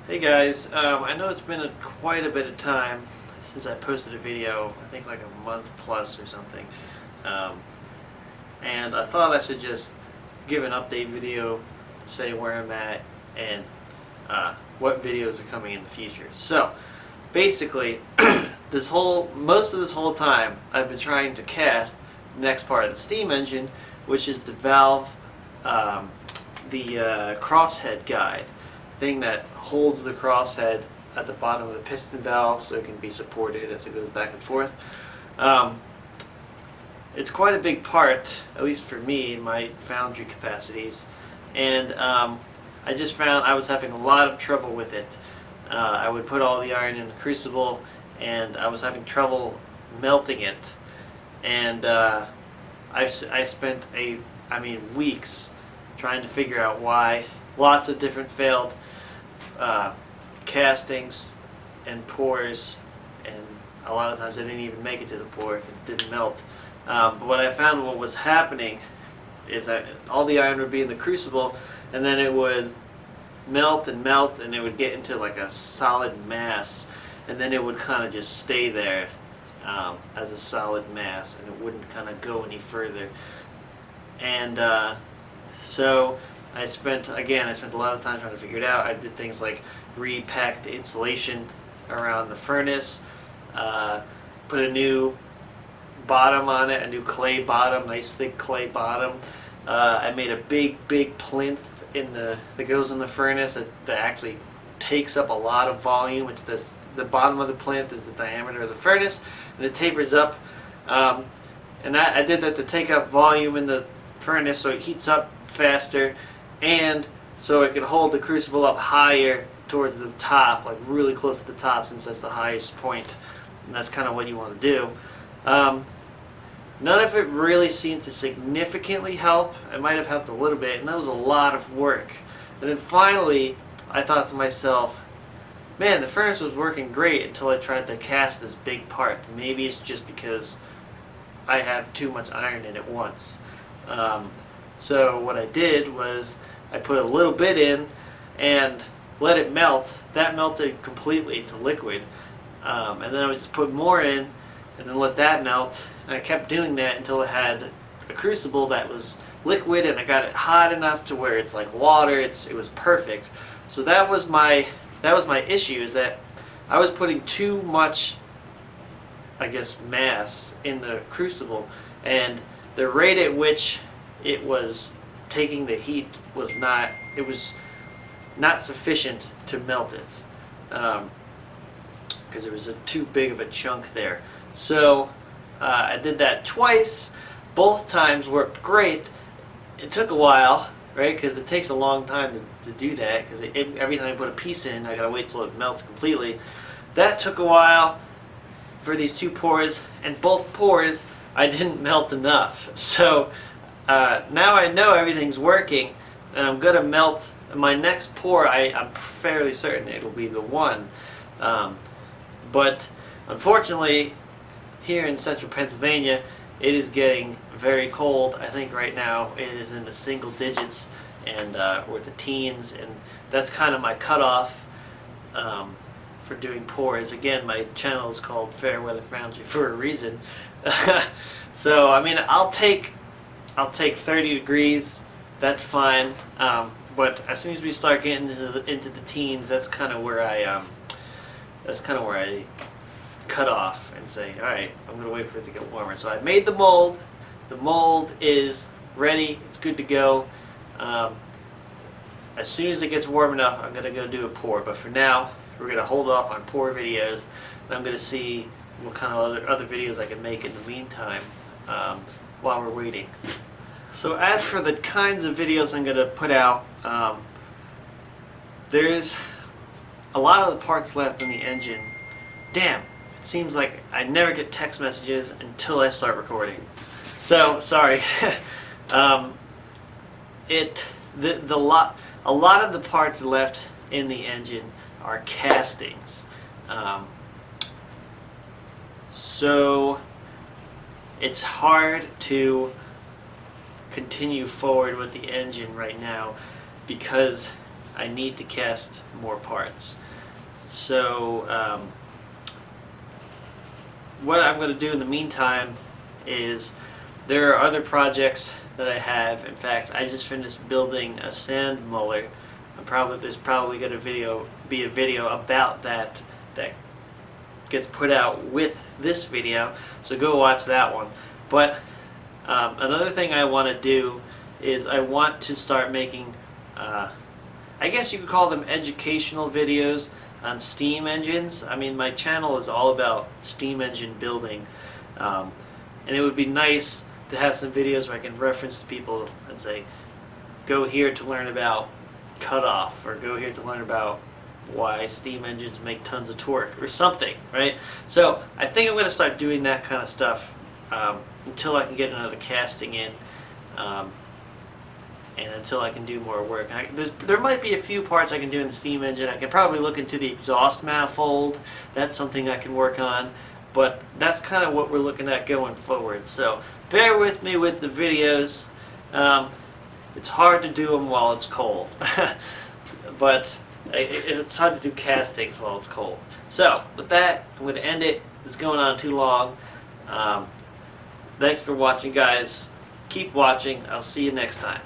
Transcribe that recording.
Hey guys, I know it's been quite a bit of time since I posted a video, I think like a month plus or something. Um, and I thought I should just give an update video to say where I'm at and what videos are coming in the future. So, basically, most of this whole time, I've been trying to cast the next part of the steam engine, which is the valve, crosshead guide thing that holds the crosshead at the bottom of the piston valve so it can be supported as it goes back and forth. It's quite a big part, at least for me, in my foundry capacities, and I just found I was having a lot of trouble with it. I would put all the iron in the crucible and I was having trouble melting it, and I spent weeks trying to figure out why. Lots of different failed castings and pours, and a lot of times I didn't even make it to the pour. It didn't melt. But what I found, what was happening is that all the iron would be in the crucible, and then it would melt, and it would get into like a solid mass, and then it would kind of just stay there as a solid mass, and it wouldn't kind of go any further. And so I spent a lot of time trying to figure it out. I did things like repack the insulation around the furnace, put a new bottom on it, a new clay bottom, nice thick clay bottom. I made a big plinth that goes in the furnace that actually takes up a lot of volume. It's the bottom of the plinth is the diameter of the furnace, and it tapers up. And I did that to take up volume in the furnace so it heats up faster, and so it can hold the crucible up higher towards the top, like really close to the top, since that's the highest point, and that's kind of what you want to do. None of it really seemed to significantly help. It might have helped a little bit, and that was a lot of work. And then finally, I thought to myself, man, the furnace was working great until I tried to cast this big part. Maybe it's just because I have too much iron in at once. So what I did was I put a little bit in and let it melt. That melted completely to liquid. And then I would just put more in and then let that melt. And I kept doing that until I had a crucible that was liquid, and I got it hot enough to where it's like water. It was perfect. So that was my issue, is that I was putting too much, I guess, mass in the crucible, and the rate at which it was taking the heat was not sufficient to melt it, because there was too big of a chunk there. So I did that twice. Both times worked great. It took a while, right? Because it takes a long time to do that, because every time I put a piece in, I gotta wait till it melts completely. That took a while for these two pours, and both pours I didn't melt enough. So now I know everything's working, and I'm gonna melt my next pour. I'm fairly certain it'll be the one, but unfortunately, here in central Pennsylvania, it is getting very cold. I think right now it is in the single digits and or the teens, and that's kind of my cutoff for doing pours. Again, my channel is called Fairweather Foundry for a reason. So I mean, I'll take 30 degrees. That's fine. But as soon as we start getting into the teens, that's kind of where I cut off and say, all right, I'm going to wait for it to get warmer. So I've made the mold. The mold is ready. It's good to go. As soon as it gets warm enough, I'm going to go do a pour. But for now, we're going to hold off on pour videos, and I'm going to see what kind of other videos I can make in the meantime while we're waiting. So as for the kinds of videos I'm going to put out, there's a lot of the parts left in the engine. Damn, it seems like I never get text messages until I start recording. So sorry. A lot of the parts left in the engine are castings. So it's hard to continue forward with the engine right now because I need to cast more parts. So what I'm going to do in the meantime is there are other projects that I have. In fact, I just finished building a sand muller. There's probably going to be a video about that gets put out with this video, so go watch that one. But another thing I want to do is I want to start making, I guess you could call them educational videos on steam engines. I mean, my channel is all about steam engine building, and it would be nice to have some videos where I can reference to people and say, go here to learn about cutoff, or go here to learn about why steam engines make tons of torque, or something, right? So I think I'm going to start doing that kind of stuff until I can get another casting in, and until I can do more work. There might be a few parts I can do in the steam engine. I can probably look into the exhaust manifold. That's something I can work on. But that's kind of what we're looking at going forward. So bear with me with the videos. It's hard to do them while it's cold. But it's hard to do castings while it's cold. So with that, I'm going to end it. It's going on too long. Thanks for watching, guys. Keep watching. I'll see you next time.